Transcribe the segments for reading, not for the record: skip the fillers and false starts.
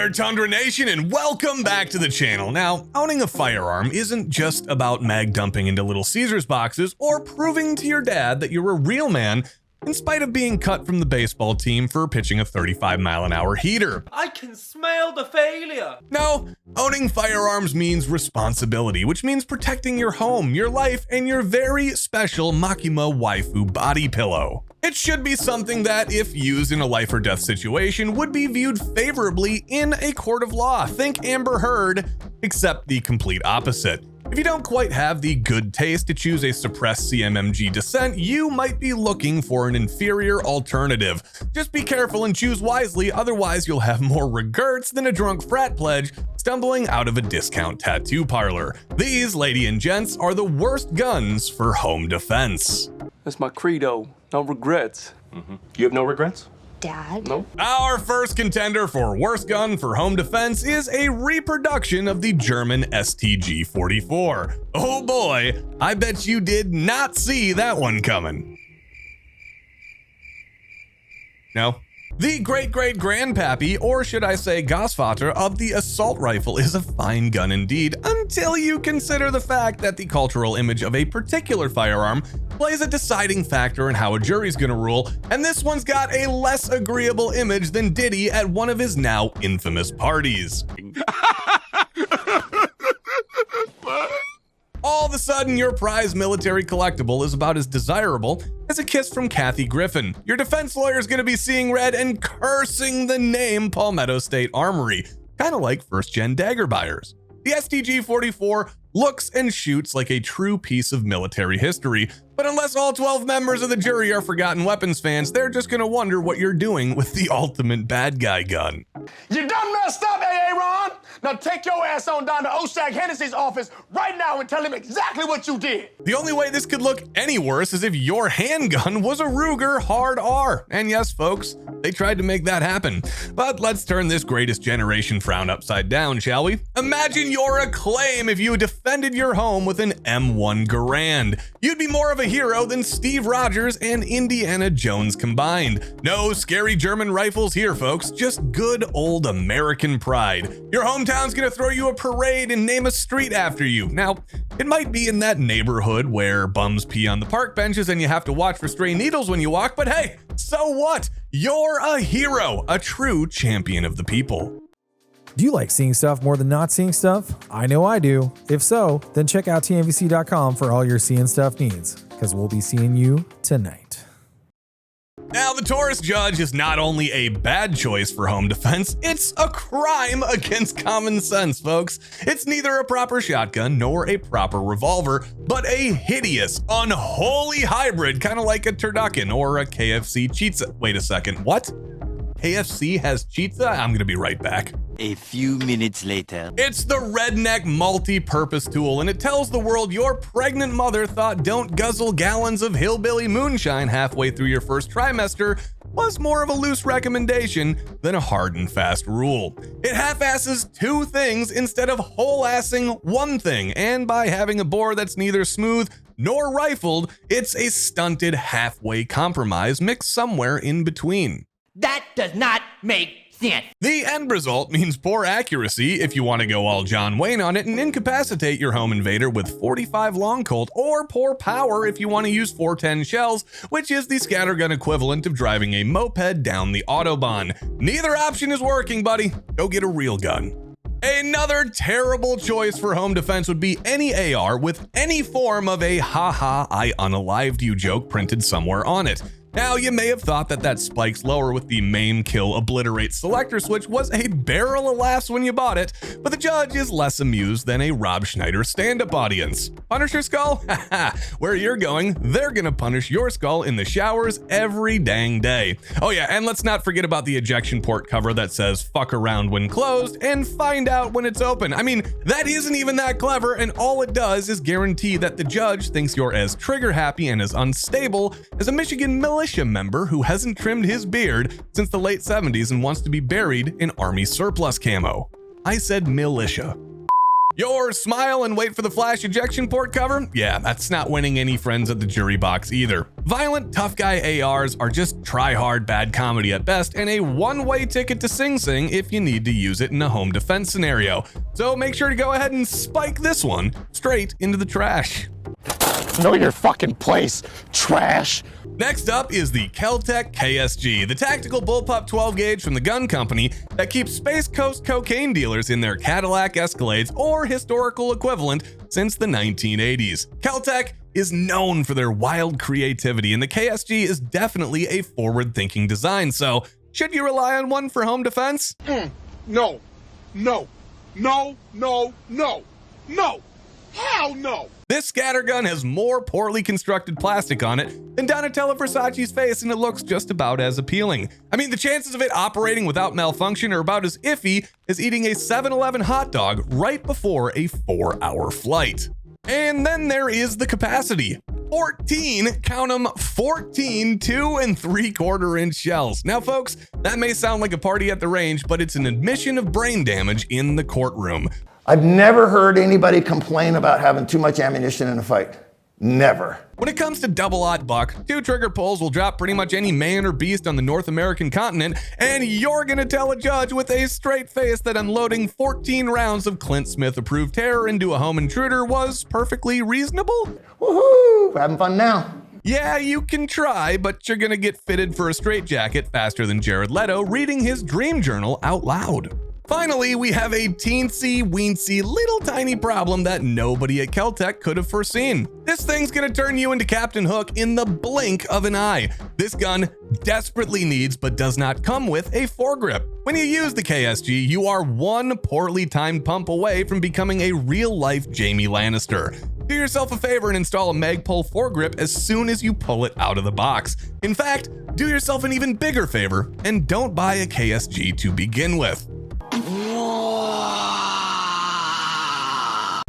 there, Tundra Nation, and welcome back to the channel. Now, owning a firearm isn't just about mag dumping into Little Caesars boxes or proving to your dad that you're a real man in spite of being cut from the baseball team for pitching a 35-mile-an-hour heater. I can smell the failure. No, owning firearms means responsibility, which means protecting your home, your life, and your very special Makima waifu body pillow. It should be something that, if used in a life or death situation, would be viewed favorably in a court of law. Think Amber Heard, except the complete opposite. If you don't quite have the good taste to choose a suppressed CMMG descent, you might be looking for an inferior alternative. Just be careful and choose wisely, otherwise you'll have more regrets than a drunk frat pledge stumbling out of a discount tattoo parlor. These, lady and gents, are the worst guns for home defense. That's my credo. No regrets. You have no regrets? Dad? No. Our first contender for worst gun for home defense is a reproduction of the German STG-44. Oh boy, I bet you did not see that one coming. No? The great-great-grandpappy, or should I say Großvater, of the assault rifle is a fine gun indeed, until you consider the fact that the cultural image of a particular firearm plays a deciding factor in how a jury's gonna rule, and this one's got a less agreeable image than Diddy at one of his now infamous parties. All of a sudden, your prized military collectible is about as desirable as a kiss from Kathy Griffin. Your defense lawyer is going to be seeing red and cursing the name Palmetto State Armory, kind of like first-gen dagger buyers. The STG-44 looks and shoots like a true piece of military history, but unless all 12 members of the jury are Forgotten Weapons fans, they're just going to wonder what you're doing with the ultimate bad guy gun. You done messed up, Aaron. Now take your ass on down to Oshag Hennessy's office right now and tell him exactly what you did. The only way this could look any worse is if your handgun was a Ruger Hard R. And yes, folks, they tried to make that happen. But let's turn this greatest generation frown upside down, shall we? Imagine your acclaim if you defended your home with an M1 Garand. You'd be more of a hero than Steve Rogers and Indiana Jones combined. No scary German rifles here, folks, just good old American pride. Your hometown's gonna throw you a parade and name a street after you. Now, it might be in that neighborhood where bums pee on the park benches and you have to watch for stray needles when you walk, but hey, so what? You're a hero, a true champion of the people. Do you like seeing stuff more than not seeing stuff? I know I do. If so, then check out tnvc.com for all your seeing stuff needs, because we'll be seeing you tonight. Now, the Taurus Judge is not only a bad choice for home defense, it's a crime against common sense, folks. It's neither a proper shotgun nor a proper revolver, but a hideous, unholy hybrid, kind of like a turducken or a KFC Chizza. Wait a second, what? KFC has Chizza? I'm gonna be right back. A few minutes later. It's the redneck multi-purpose tool, and it tells the world your pregnant mother thought don't guzzle gallons of hillbilly moonshine halfway through your first trimester was more of a loose recommendation than a hard and fast rule. It half-asses two things instead of whole-assing one thing, and by having a bore that's neither smooth nor rifled, it's a stunted halfway compromise mixed somewhere in between. That does not make sense. The end result means poor accuracy if you want to go all John Wayne on it and incapacitate your home invader with 45 long Colt, or poor power if you want to use 410 shells, which is the scattergun equivalent of driving a moped down the Autobahn. Neither option is working, buddy. Go get a real gun. Another terrible choice for home defense would be any AR with any form of a "haha, I unalived you" joke printed somewhere on it. Now, you may have thought that spikes lower with the maim, kill, obliterate selector switch was a barrel of laughs when you bought it, but the judge is less amused than a Rob Schneider stand-up audience. Punish your skull? Haha, where you're going, they're gonna punish your skull in the showers every dang day. Oh yeah, and let's not forget about the ejection port cover that says "fuck around when closed and find out when it's open." I mean, that isn't even that clever, and all it does is guarantee that the judge thinks you're as trigger happy and as unstable as a Michigan militia member who hasn't trimmed his beard since the late 70s and wants to be buried in Army surplus camo. I said militia. Your smile and wait for the flash ejection port cover? Yeah, that's not winning any friends at the jury box either. Violent, tough guy ARs are just try-hard bad comedy at best and a one-way ticket to Sing Sing if you need to use it in a home defense scenario. So make sure to go ahead and spike this one straight into the trash. Know your fucking place, trash. Next up is the Kel-Tec KSG, the tactical bullpup 12 gauge from the gun company that keeps Space Coast cocaine dealers in their Cadillac Escalades or historical equivalent since the 1980s. Kel-Tec is known for their wild creativity, and the KSG is definitely a forward-thinking design, so should you rely on one for home defense? No. Hell no. This scattergun has more poorly constructed plastic on it than Donatella Versace's face, and it looks just about as appealing. I mean, the chances of it operating without malfunction are about as iffy as eating a 7-Eleven hot dog right before a 4-hour flight. And then there is the capacity. 14, count them, 14 2 3/4 inch shells. Now folks, that may sound like a party at the range, but it's an admission of brain damage in the courtroom. I've never heard anybody complain about having too much ammunition in a fight. Never. When it comes to double-aught buck, 2 trigger pulls will drop pretty much any man or beast on the North American continent, and you're gonna tell a judge with a straight face that unloading 14 rounds of Clint Smith-approved terror into a home intruder was perfectly reasonable? Woohoo! We're having fun now. Yeah, you can try, but you're gonna get fitted for a straitjacket faster than Jared Leto reading his dream journal out loud. Finally, we have a teensy-weensy little tiny problem that nobody at Kel-Tec could have foreseen. This thing's gonna turn you into Captain Hook in the blink of an eye. This gun desperately needs but does not come with a foregrip. When you use the KSG, you are one poorly timed pump away from becoming a real-life Jaime Lannister. Do yourself a favor and install a Magpul foregrip as soon as you pull it out of the box. In fact, do yourself an even bigger favor and don't buy a KSG to begin with.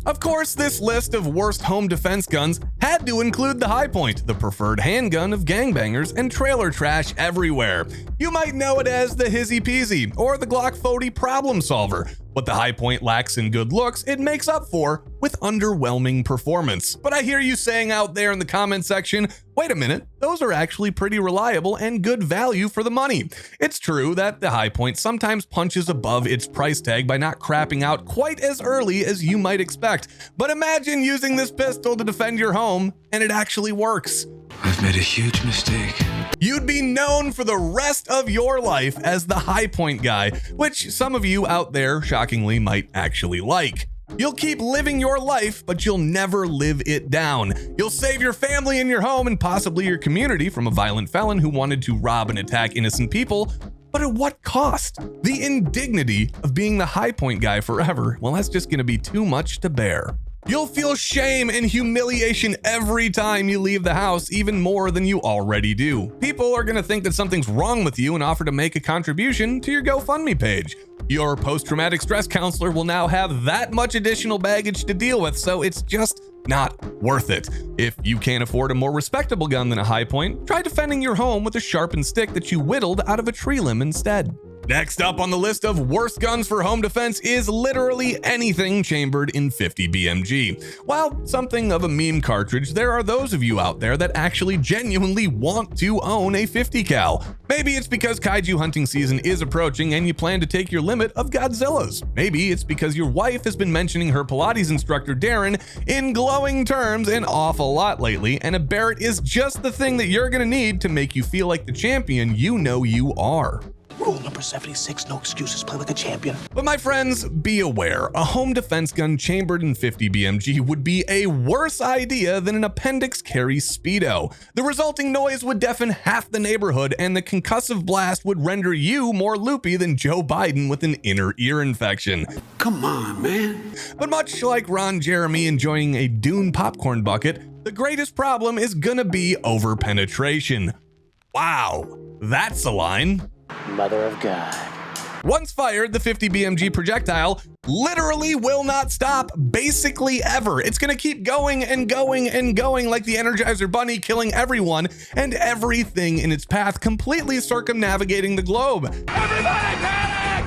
Of course, this list of worst home defense guns had to include the High Point, the preferred handgun of gangbangers and trailer trash everywhere. You might know it as the Hizzy Peasy or the Glock 40 problem solver. What the High Point lacks in good looks, it makes up for with underwhelming performance. But I hear you saying out there in the comment section, wait a minute, those are actually pretty reliable and good value for the money. It's true that the High Point sometimes punches above its price tag by not crapping out quite as early as you might expect. But imagine using this pistol to defend your home and it actually works. I've made a huge mistake. You'd be known for the rest of your life as the High Point guy, which some of you out there shockingly might actually like. You'll keep living your life, but you'll never live it down. You'll save your family and your home and possibly your community from a violent felon who wanted to rob and attack innocent people. But at what cost? The indignity of being the High Point guy forever, well, that's just gonna be too much to bear. You'll feel shame and humiliation every time you leave the house, even more than you already do. People are gonna think that something's wrong with you and offer to make a contribution to your GoFundMe page. Your post-traumatic stress counselor will now have that much additional baggage to deal with, so it's just not worth it. If you can't afford a more respectable gun than a High Point, try defending your home with a sharpened stick that you whittled out of a tree limb instead. Next up on the list of worst guns for home defense is literally anything chambered in 50 BMG. While something of a meme cartridge, there are those of you out there that actually genuinely want to own a 50 cal. Maybe it's because kaiju hunting season is approaching and you plan to take your limit of Godzillas. Maybe it's because your wife has been mentioning her Pilates instructor Darren in glowing terms an awful lot lately, and a Barrett is just the thing that you're gonna need to make you feel like the champion you know you are. Rule number 76, no excuses, play like a champion. But my friends, be aware, a home defense gun chambered in 50 BMG would be a worse idea than an appendix carry Speedo. The resulting noise would deafen half the neighborhood, and the concussive blast would render you more loopy than Joe Biden with an inner ear infection. Come on, man. But much like Ron Jeremy enjoying a Dune popcorn bucket, the greatest problem is gonna be over-penetration. Wow, that's a line. Mother of God. Once fired, the 50 BMG projectile literally will not stop, basically ever. It's gonna keep going and going and going like the Energizer Bunny, killing everyone and everything in its path, completely circumnavigating the globe. Everybody panic!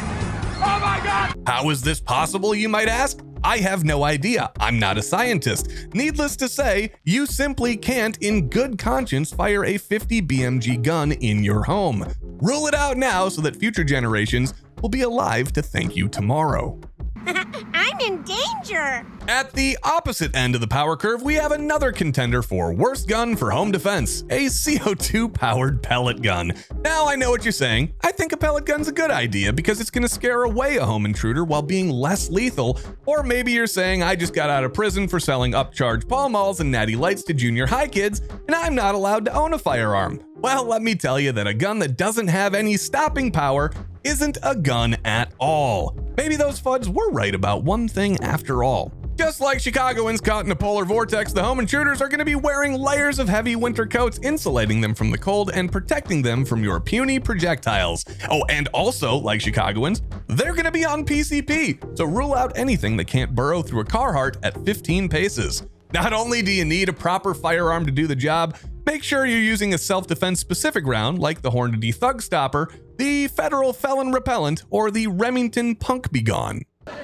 Oh my God! How is this possible, you might ask? I have no idea. I'm not a scientist. Needless to say, you simply can't in good conscience fire a 50 BMG gun in your home. Rule it out now so that future generations will be alive to thank you tomorrow. I'm in danger. At the opposite end of the power curve, we have another contender for worst gun for home defense, a CO2 powered pellet gun. Now I know what you're saying. I think a pellet gun's a good idea because it's gonna scare away a home intruder while being less lethal. Or maybe you're saying I just got out of prison for selling upcharged Pall Malls and Natty Lights to junior high kids and I'm not allowed to own a firearm. Well, let me tell you that a gun that doesn't have any stopping power isn't a gun at all. Maybe those FUDs were right about one thing after all. Just like Chicagoans caught in a polar vortex, the home intruders are going to be wearing layers of heavy winter coats, insulating them from the cold and protecting them from your puny projectiles. Oh, and also, like Chicagoans, they're going to be on PCP, so rule out anything that can't burrow through a Carhartt at 15 paces. Not only do you need a proper firearm to do the job, make sure you're using a self-defense specific round like the Hornady Thug Stopper, the Federal Felon Repellent, or the Remington Punk Begone.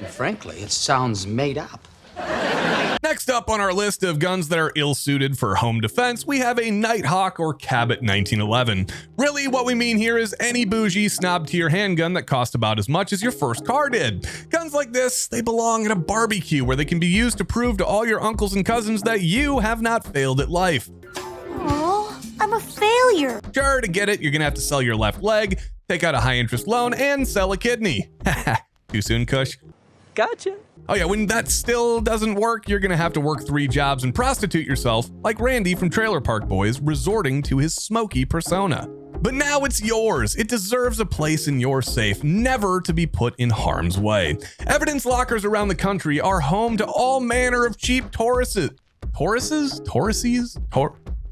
Frankly, it sounds made up. Next up on our list of guns that are ill-suited for home defense, we have a Nighthawk or Cabot 1911. Really, what we mean here is any bougie snob-tier handgun that cost about as much as your first car did. Guns like this, they belong at a barbecue where they can be used to prove to all your uncles and cousins that you have not failed at life. Oh, I'm a failure. Sure, to get it, you're gonna have to sell your left leg, take out a high-interest loan, and sell a kidney. Too soon, Kush? Gotcha. Oh yeah, when that still doesn't work, you're gonna have to work 3 jobs and prostitute yourself, like Randy from Trailer Park Boys, resorting to his smoky persona. But now it's yours. It deserves a place in your safe, never to be put in harm's way. Evidence lockers around the country are home to all manner of cheap Tauruses?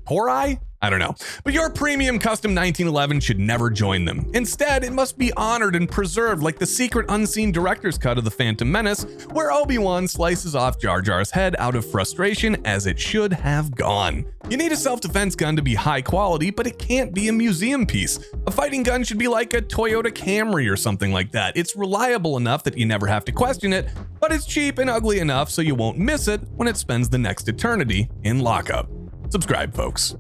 Tauri? I don't know. But your premium custom 1911 should never join them. Instead, it must be honored and preserved like the secret unseen director's cut of The Phantom Menace, where Obi-Wan slices off Jar Jar's head out of frustration as it should have gone. You need a self-defense gun to be high quality, but it can't be a museum piece. A fighting gun should be like a Toyota Camry or something like that. It's reliable enough that you never have to question it, but it's cheap and ugly enough so you won't miss it when it spends the next eternity in lockup. Subscribe, folks.